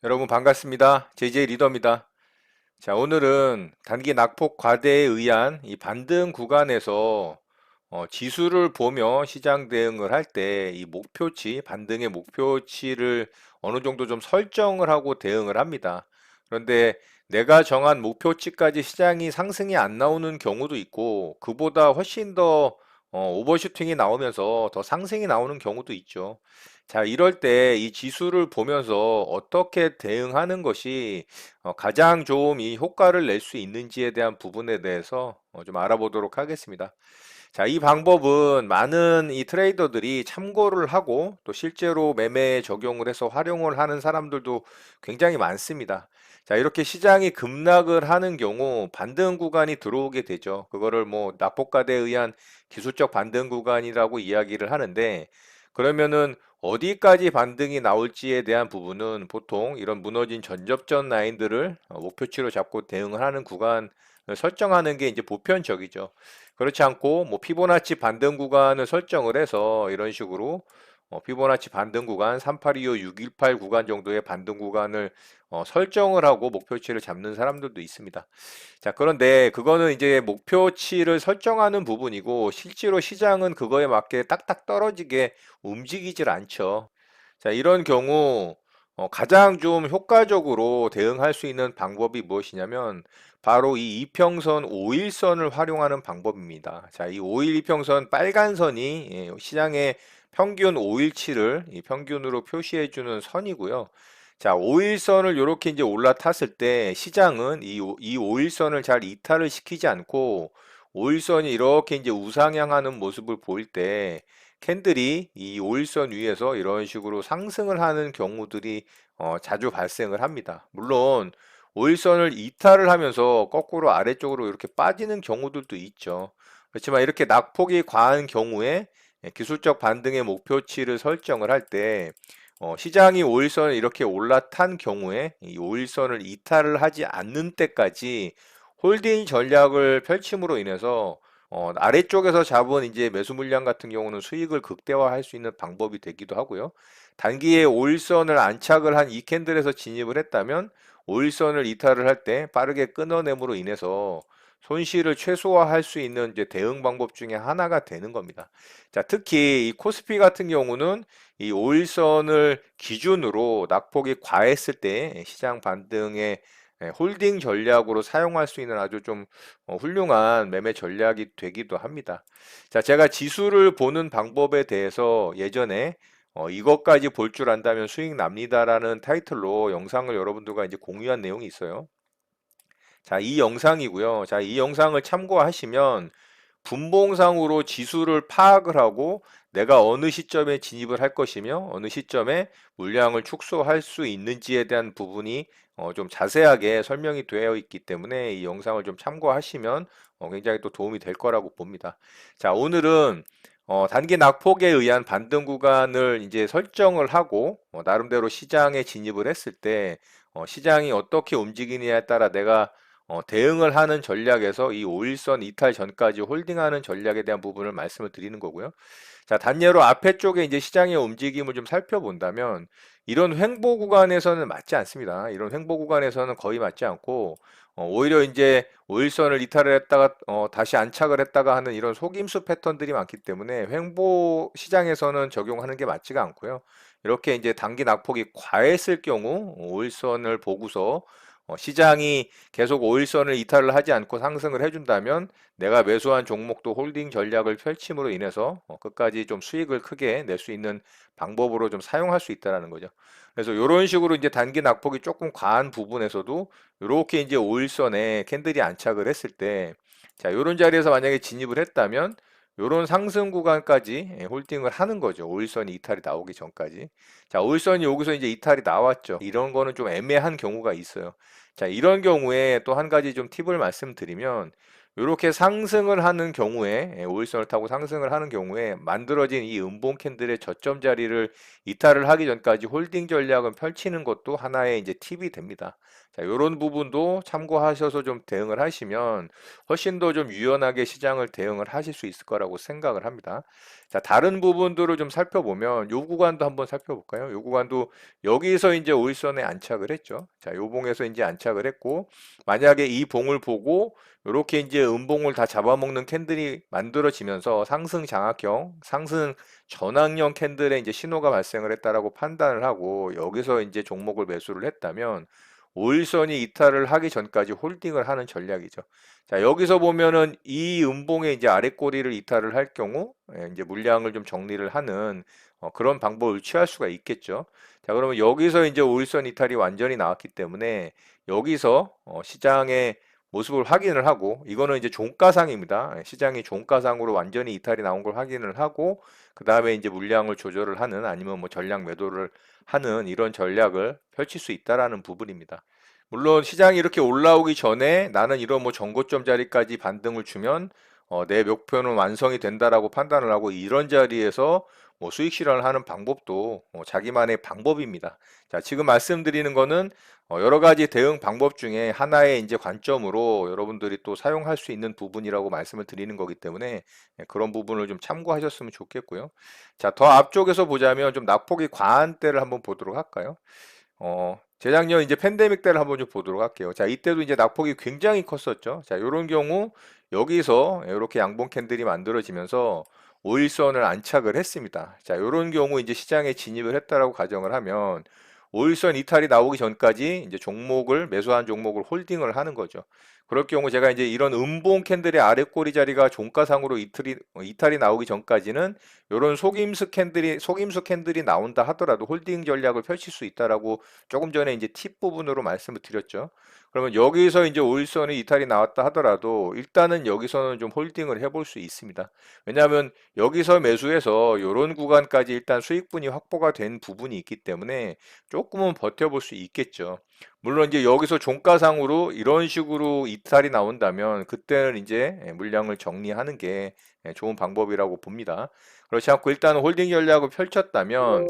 여러분 반갑습니다. JJ 리더입니다. 자, 오늘은 단기 낙폭 과대에 의한 이 반등 구간에서 지수를 보며 시장 대응을 할 때 이 목표치, 반등의 목표치를 어느 정도 좀 설정을 하고 대응을 합니다. 그런데 내가 정한 목표치까지 시장이 상승이 안 나오는 경우도 있고, 그보다 훨씬 더 오버슈팅이 나오면서 더 상승이 나오는 경우도 있죠. 자, 이럴 때 이 지수를 보면서 어떻게 대응하는 것이 가장 좀 이 효과를 낼 수 있는지에 대한 부분에 대해서 좀 알아보도록 하겠습니다. 자, 이 방법은 많은 이 트레이더들이 참고를 하고 또 실제로 매매에 적용을 해서 활용을 하는 사람들도 굉장히 많습니다. 자, 이렇게 시장이 급락을 하는 경우 반등 구간이 들어오게 되죠. 그거를 뭐 낙폭과대에 의한 기술적 반등 구간이라고 이야기를 하는데, 그러면은 어디까지 반등이 나올지에 대한 부분은 보통 이런 무너진 전접전 라인들을 목표치로 잡고 대응을 하는 구간을 설정하는 게 이제 보편적이죠. 그렇지 않고 뭐 피보나치 반등 구간을 설정을 해서 이런 식으로 피보나치 반등 구간 3825, 618 구간 정도의 반등 구간을 설정을 하고 목표치를 잡는 사람들도 있습니다. 자, 그런데 그거는 이제 목표치를 설정하는 부분이고 실제로 시장은 그거에 맞게 딱딱 떨어지게 움직이질 않죠. 자, 이런 경우 가장 좀 효과적으로 대응할 수 있는 방법이 무엇이냐면 바로 이 이평선 5일선을 활용하는 방법입니다. 자, 이 5일 이평선 빨간 선이 시장의 평균 5일치를 평균으로 표시해 주는 선이고요. 자, 5일선을 이렇게 이제 올라탔을 때 시장은 이 5일선을 잘 이탈을 시키지 않고 5일선이 이렇게 이제 우상향하는 모습을 보일 때 캔들이 이 5일선 위에서 이런 식으로 상승을 하는 경우들이 자주 발생을 합니다. 물론 5일선을 이탈을 하면서 거꾸로 아래쪽으로 이렇게 빠지는 경우들도 있죠. 그렇지만 이렇게 낙폭이 과한 경우에 기술적 반등의 목표치를 설정을 할 때 시장이 5일선을 이렇게 올라탄 경우에 이 5일선을 이탈을 하지 않는 때까지 홀딩 전략을 펼침으로 인해서 아래쪽에서 잡은 이제 매수 물량 같은 경우는 수익을 극대화할 수 있는 방법이 되기도 하고요. 단기에 5일선을 안착을 한 이 캔들에서 진입을 했다면 5일선을 이탈을 할 때 빠르게 끊어냄으로 인해서 손실을 최소화할 수 있는 이제 대응 방법 중에 하나가 되는 겁니다. 자, 특히 이 코스피 같은 경우는 이 5일선을 기준으로 낙폭이 과했을 때 시장 반등의 홀딩 전략으로 사용할 수 있는 아주 좀 훌륭한 매매 전략이 되기도 합니다. 자, 제가 지수를 보는 방법에 대해서 예전에 이것까지 볼 줄 안다면 수익 납니다라는 타이틀로 영상을 여러분들과 이제 공유한 내용이 있어요. 자, 이 영상이고요. 자, 이 영상을 참고하시면 분봉상으로 지수를 파악을 하고 내가 어느 시점에 진입을 할 것이며 어느 시점에 물량을 축소할 수 있는지에 대한 부분이 좀 자세하게 설명이 되어 있기 때문에 이 영상을 좀 참고하시면 굉장히 또 도움이 될 거라고 봅니다. 자, 오늘은 단기 낙폭에 의한 반등 구간을 이제 설정을 하고 나름대로 시장에 진입을 했을 때 시장이 어떻게 움직이느냐에 따라 내가 대응을 하는 전략에서 이 5일선 이탈 전까지 홀딩하는 전략에 대한 부분을 말씀을 드리는 거고요. 자, 단예로 앞에 쪽에 이제 시장의 움직임을 좀 살펴본다면 이런 횡보 구간에서는 맞지 않습니다. 이런 횡보 구간에서는 거의 맞지 않고 오히려 이제 5일선을 이탈을 했다가 다시 안착을 했다가 하는 이런 속임수 패턴들이 많기 때문에 횡보 시장에서는 적용하는 게 맞지가 않고요. 이렇게 이제 단기 낙폭이 과했을 경우 5일선을 보고서 시장이 계속 5일선을 이탈을 하지 않고 상승을 해준다면 내가 매수한 종목도 홀딩 전략을 펼침으로 인해서 끝까지 좀 수익을 크게 낼 수 있는 방법으로 좀 사용할 수 있다라는 거죠. 그래서 이런 식으로 이제 단기 낙폭이 조금 과한 부분에서도 이렇게 이제 5일선에 캔들이 안착을 했을 때, 자, 이런 자리에서 만약에 진입을 했다면 이런 상승 구간까지 홀딩을 하는 거죠. 5일선이 이탈이 나오기 전까지. 자, 5일선이 여기서 이제 이탈이 나왔죠. 이런 거는 좀 애매한 경우가 있어요. 자, 이런 경우에 또 한 가지 좀 팁을 말씀드리면 이렇게 상승을 하는 경우에 5일선을 타고 상승을 하는 경우에 만들어진 이 음봉 캔들의 저점 자리를 이탈을 하기 전까지 홀딩 전략을 펼치는 것도 하나의 이제 팁이 됩니다. 자, 이런 부분도 참고하셔서 좀 대응을 하시면 훨씬 더 좀 유연하게 시장을 대응을 하실 수 있을 거라고 생각을 합니다. 자, 다른 부분들을 좀 살펴보면 요 구간도 한번 살펴볼까요? 요 구간도 여기서 이제 5일선에 안착을 했죠. 자, 요 봉에서 이제 안착을 했고 만약에 이 봉을 보고 이렇게 이제 음봉을 다 잡아먹는 캔들이 만들어지면서 상승 장악형, 상승 전황형 캔들의 이제 신호가 발생을 했다라고 판단을 하고 여기서 이제 종목을 매수를 했다면 5일선이 이탈을 하기 전까지 홀딩을 하는 전략이죠. 자, 여기서 보면은 이 음봉의 이제 아래 꼬리를 이탈을 할 경우 이제 물량을 좀 정리를 하는 그런 방법을 취할 수가 있겠죠. 자, 그러면 여기서 이제 5일선 이탈이 완전히 나왔기 때문에 여기서 시장의 모습을 확인을 하고 이거는 이제 종가상입니다. 시장이 종가상으로 완전히 이탈이 나온 걸 확인을 하고 그 다음에 이제 물량을 조절을 하는 아니면 뭐 전략 매도를 하는 이런 전략을 펼칠 수 있다라는 부분입니다. 물론 시장이 이렇게 올라오기 전에 나는 이런 뭐 전고점 자리까지 반등을 주면 내 목표는 완성이 된다라고 판단을 하고 이런 자리에서 뭐 수익 실현을 하는 방법도 자기만의 방법입니다. 자, 지금 말씀드리는 거는 여러 가지 대응 방법 중에 하나의 이제 관점으로 여러분들이 또 사용할 수 있는 부분이라고 말씀을 드리는 거기 때문에 그런 부분을 좀 참고하셨으면 좋겠고요. 자, 더 앞쪽에서 보자면 좀 낙폭이 과한 때를 한번 보도록 할까요? 재작년 이제 팬데믹 때를 한번 좀 보도록 할게요. 자, 이때도 이제 낙폭이 굉장히 컸었죠. 자, 이런 경우 여기서 이렇게 양봉 캔들이 만들어지면서 5일선을 안착을 했습니다. 자, 이런 경우 이제 시장에 진입을 했다라고 가정을 하면 5일선 이탈이 나오기 전까지 이제 종목을 매수한 종목을 홀딩을 하는 거죠. 그럴 경우 제가 이제 이런 음봉 캔들의 아래 꼬리 자리가 종가상으로 이탈이 나오기 전까지는 이런 속임수 캔들이 나온다 하더라도 홀딩 전략을 펼칠 수 있다라고 조금 전에 이제 팁 부분으로 말씀을 드렸죠. 그러면 여기서 이제 5일선이 이탈이 나왔다 하더라도 일단은 여기서는 좀 홀딩을 해볼 수 있습니다. 왜냐하면 여기서 매수해서 이런 구간까지 일단 수익분이 확보가 된 부분이 있기 때문에 조금은 버텨볼 수 있겠죠. 물론 이제 여기서 종가상으로 이런 식으로 이탈이 나온다면 그때는 이제 물량을 정리하는 게 좋은 방법이라고 봅니다. 그렇지 않고 일단 홀딩 전략을 펼쳤다면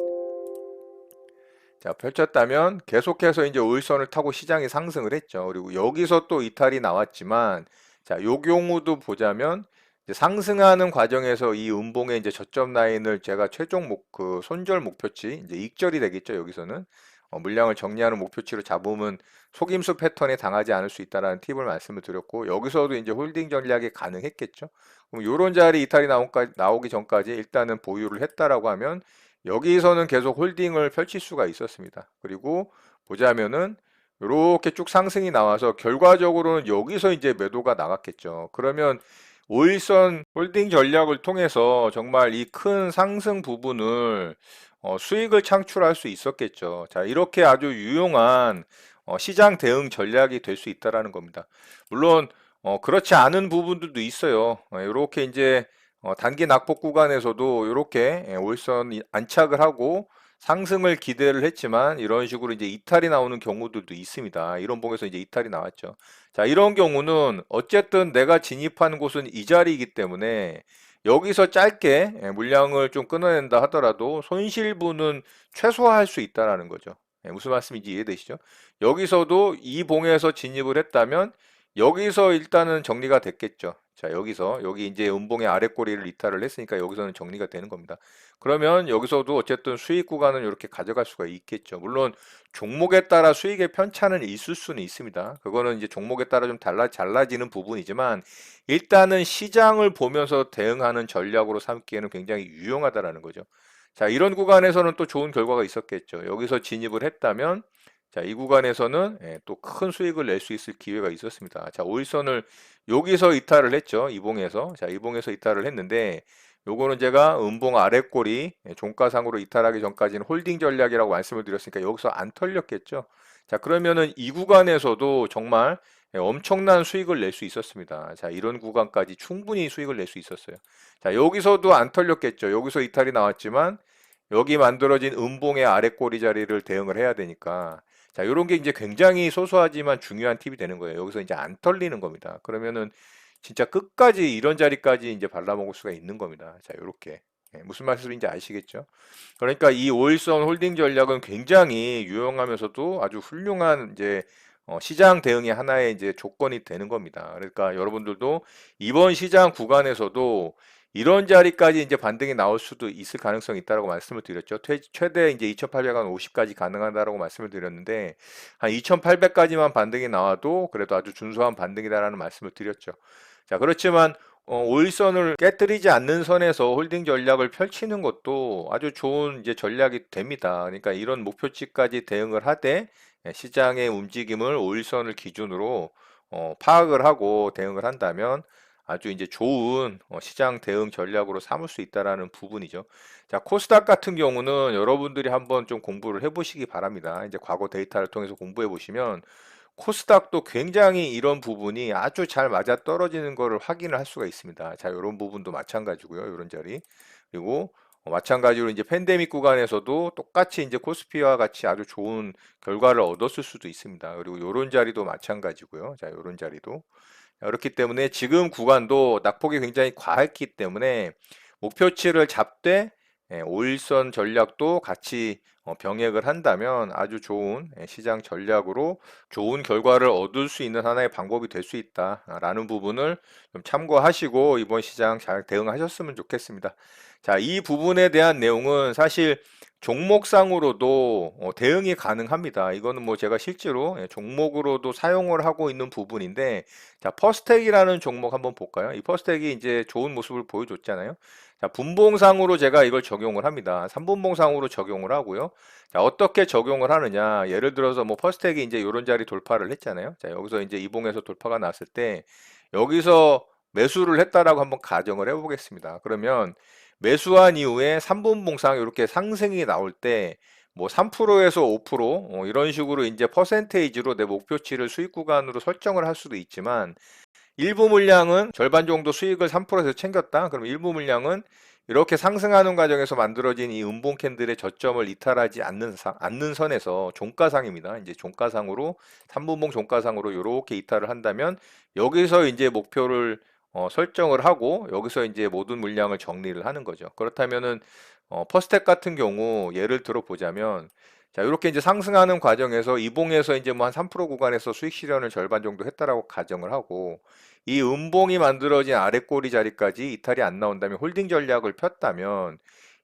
계속해서 이제 우일선을 타고 시장이 상승을 했죠. 그리고 여기서 또 이탈이 나왔지만 자, 요 경우도 보자면 이제 상승하는 과정에서 이 음봉의 이제 저점 라인을 제가 최종 그 손절 목표치 이제 익절이 되겠죠. 여기서는 물량을 정리하는 목표치로 잡으면 속임수 패턴에 당하지 않을 수 있다라는 팁을 말씀을 드렸고 여기서도 이제 홀딩 전략이 가능했겠죠. 그럼 요런 자리 이탈이 나오기 전까지 일단은 보유를 했다라고 하면 여기서는 계속 홀딩을 펼칠 수가 있었습니다. 그리고 보자면은 이렇게 쭉 상승이 나와서 결과적으로는 여기서 이제 매도가 나갔겠죠. 그러면 5일선 홀딩 전략을 통해서 정말 이 큰 상승 부분을 수익을 창출할 수 있었겠죠. 자, 이렇게 아주 유용한 시장 대응 전략이 될 수 있다라는 겁니다. 물론 그렇지 않은 부분들도 있어요. 이렇게 이제 단기 낙폭 구간에서도 이렇게 5일선 안착을 하고 상승을 기대를 했지만 이런 식으로 이제 이탈이 나오는 경우들도 있습니다. 이런 봉에서 이제 이탈이 나왔죠. 자, 이런 경우는 어쨌든 내가 진입한 곳은 이 자리이기 때문에 여기서 짧게 물량을 좀 끊어낸다 하더라도 손실분은 최소화할 수 있다라는 거죠. 무슨 말씀인지 이해되시죠? 여기서도 이 봉에서 진입을 했다면 여기서 일단은 정리가 됐겠죠. 자, 여기 이제 음봉의 아래 꼬리를 이탈을 했으니까 여기서는 정리가 되는 겁니다. 그러면 여기서도 어쨌든 수익 구간을 이렇게 가져갈 수가 있겠죠. 물론 종목에 따라 수익의 편차는 있을 수는 있습니다. 그거는 이제 종목에 따라 좀 달라지는 부분이지만 일단은 시장을 보면서 대응하는 전략으로 삼기에는 굉장히 유용하다라는 거죠. 자, 이런 구간에서는 또 좋은 결과가 있었겠죠. 여기서 진입을 했다면 자, 이 구간에서는 또 큰 수익을 낼 수 있을 기회가 있었습니다. 자, 오일선을 여기서 이탈을 했죠. 이봉에서. 자, 이봉에서 이탈을 했는데 요거는 제가 음봉 아랫꼬리 종가상으로 이탈하기 전까지는 홀딩 전략이라고 말씀을 드렸으니까 여기서 안 털렸겠죠. 자, 그러면은 이 구간에서도 정말 엄청난 수익을 낼 수 있었습니다. 자, 이런 구간까지 충분히 수익을 낼 수 있었어요. 자, 여기서도 안 털렸겠죠. 여기서 이탈이 나왔지만 여기 만들어진 음봉의 아랫꼬리 자리를 대응을 해야 되니까 자, 이런 게 이제 굉장히 소소하지만 중요한 팁이 되는 거예요. 여기서 이제 안 털리는 겁니다. 그러면은 진짜 끝까지 이런 자리까지 이제 발라먹을 수가 있는 겁니다. 자, 요렇게. 무슨 말씀인지 아시겠죠? 그러니까 이 오일선 홀딩 전략은 굉장히 유용하면서도 아주 훌륭한 이제 시장 대응의 하나의 이제 조건이 되는 겁니다. 그러니까 여러분들도 이번 시장 구간에서도 이런 자리까지 이제 반등이 나올 수도 있을 가능성이 있다고 말씀을 드렸죠. 최대 이제 2,850까지 가능하다라고 말씀을 드렸는데 한 2,800까지만 반등이 나와도 그래도 아주 준수한 반등이다라는 말씀을 드렸죠. 자, 그렇지만 오일선을 깨뜨리지 않는 선에서 홀딩 전략을 펼치는 것도 아주 좋은 이제 전략이 됩니다. 그러니까 이런 목표치까지 대응을 하되 시장의 움직임을 오일선을 기준으로 파악을 하고 대응을 한다면 아주 이제 좋은 시장 대응 전략으로 삼을 수 있다라는 부분이죠. 자, 코스닥 같은 경우는 여러분들이 한번 좀 공부를 해보시기 바랍니다. 이제 과거 데이터를 통해서 공부해 보시면 코스닥도 굉장히 이런 부분이 아주 잘 맞아 떨어지는 것을 확인을 할 수가 있습니다. 자, 이런 부분도 마찬가지고요. 이런 자리. 그리고 마찬가지로 이제 팬데믹 구간에서도 똑같이 이제 코스피와 같이 아주 좋은 결과를 얻었을 수도 있습니다. 그리고 이런 자리도 마찬가지고요. 자, 이런 자리도. 그렇기 때문에 지금 구간도 낙폭이 굉장히 과했기 때문에 목표치를 잡되 5일선 전략도 같이 병행을 한다면 아주 좋은 시장 전략으로 좋은 결과를 얻을 수 있는 하나의 방법이 될 수 있다라는 부분을 좀 참고하시고 이번 시장 잘 대응하셨으면 좋겠습니다. 자, 이 부분에 대한 내용은 사실 종목상으로도 대응이 가능합니다. 이거는 뭐 제가 실제로 종목으로도 사용을 하고 있는 부분인데, 자, 퍼스텍이라는 종목 한번 볼까요? 이 퍼스텍이 이제 좋은 모습을 보여줬잖아요. 자, 분봉상으로 제가 이걸 적용을 합니다. 3분봉상으로 적용을 하고요. 자, 어떻게 적용을 하느냐? 예를 들어서 뭐 퍼스텍이 이제 이런 자리 돌파를 했잖아요. 자, 여기서 이제 이봉에서 돌파가 났을 때 여기서 매수를 했다라고 한번 가정을 해보겠습니다. 그러면 매수한 이후에 3분봉상 이렇게 상승이 나올 때 뭐 3%에서 5% 이런 식으로 이제 퍼센테이지로 내 목표치를 수익 구간으로 설정을 할 수도 있지만 일부 물량은 절반 정도 수익을 3%에서 챙겼다. 그럼 일부 물량은 이렇게 상승하는 과정에서 만들어진 이 음봉 캔들의 저점을 이탈하지 않는 선에서 종가상입니다. 이제 종가상으로 3분봉 종가상으로 이렇게 이탈을 한다면 여기서 이제 목표를 설정을 하고 여기서 이제 모든 물량을 정리를 하는 거죠. 그렇다면은 퍼스텍 같은 경우 예를 들어 보자면 자, 이렇게 이제 상승하는 과정에서 이봉에서 이제 뭐 한 3% 구간에서 수익 실현을 절반 정도 했다라고 가정을 하고 이 음봉이 만들어진 아랫꼬리 자리까지 이탈이 안 나온다면 홀딩 전략을 폈다면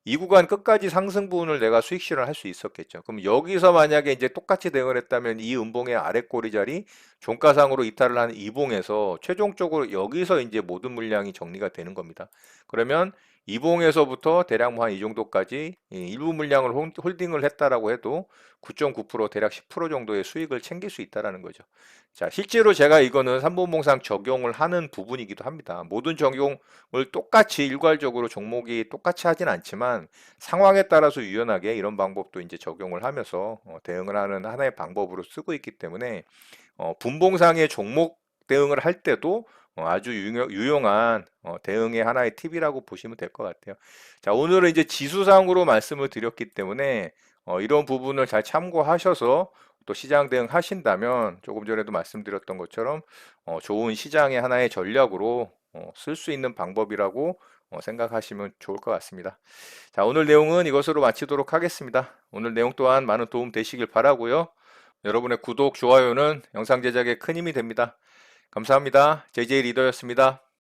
이 구간 끝까지 상승 부분을 내가 수익 실현을 할 수 있었겠죠. 그럼 여기서 만약에 이제 똑같이 대응을 했다면 이 음봉의 아랫꼬리 자리 종가상으로 이탈을 한 이봉에서 최종적으로 여기서 이제 모든 물량이 정리가 되는 겁니다. 그러면 이봉에서부터 대략 뭐 한 이 정도까지 일부 물량을 홀딩을 했다라고 해도 9.9% 대략 10% 정도의 수익을 챙길 수 있다라는 거죠. 자, 실제로 제가 이거는 삼분봉상 적용을 하는 부분이기도 합니다. 모든 적용을 똑같이 일괄적으로 종목이 똑같이 하진 않지만 상황에 따라서 유연하게 이런 방법도 이제 적용을 하면서 대응을 하는 하나의 방법으로 쓰고 있기 때문에 분봉상의 종목 대응을 할 때도 아주 유용한 대응의 하나의 팁이라고 보시면 될 것 같아요. 자, 오늘은 이제 지수상으로 말씀을 드렸기 때문에 이런 부분을 잘 참고하셔서 또 시장 대응 하신다면 조금 전에도 말씀드렸던 것처럼 좋은 시장의 하나의 전략으로 쓸 수 있는 방법이라고 생각하시면 좋을 것 같습니다. 자, 오늘 내용은 이것으로 마치도록 하겠습니다. 오늘 내용 또한 많은 도움 되시길 바라고요. 여러분의 구독, 좋아요는 영상 제작에 큰 힘이 됩니다. 감사합니다. JJ 리더였습니다.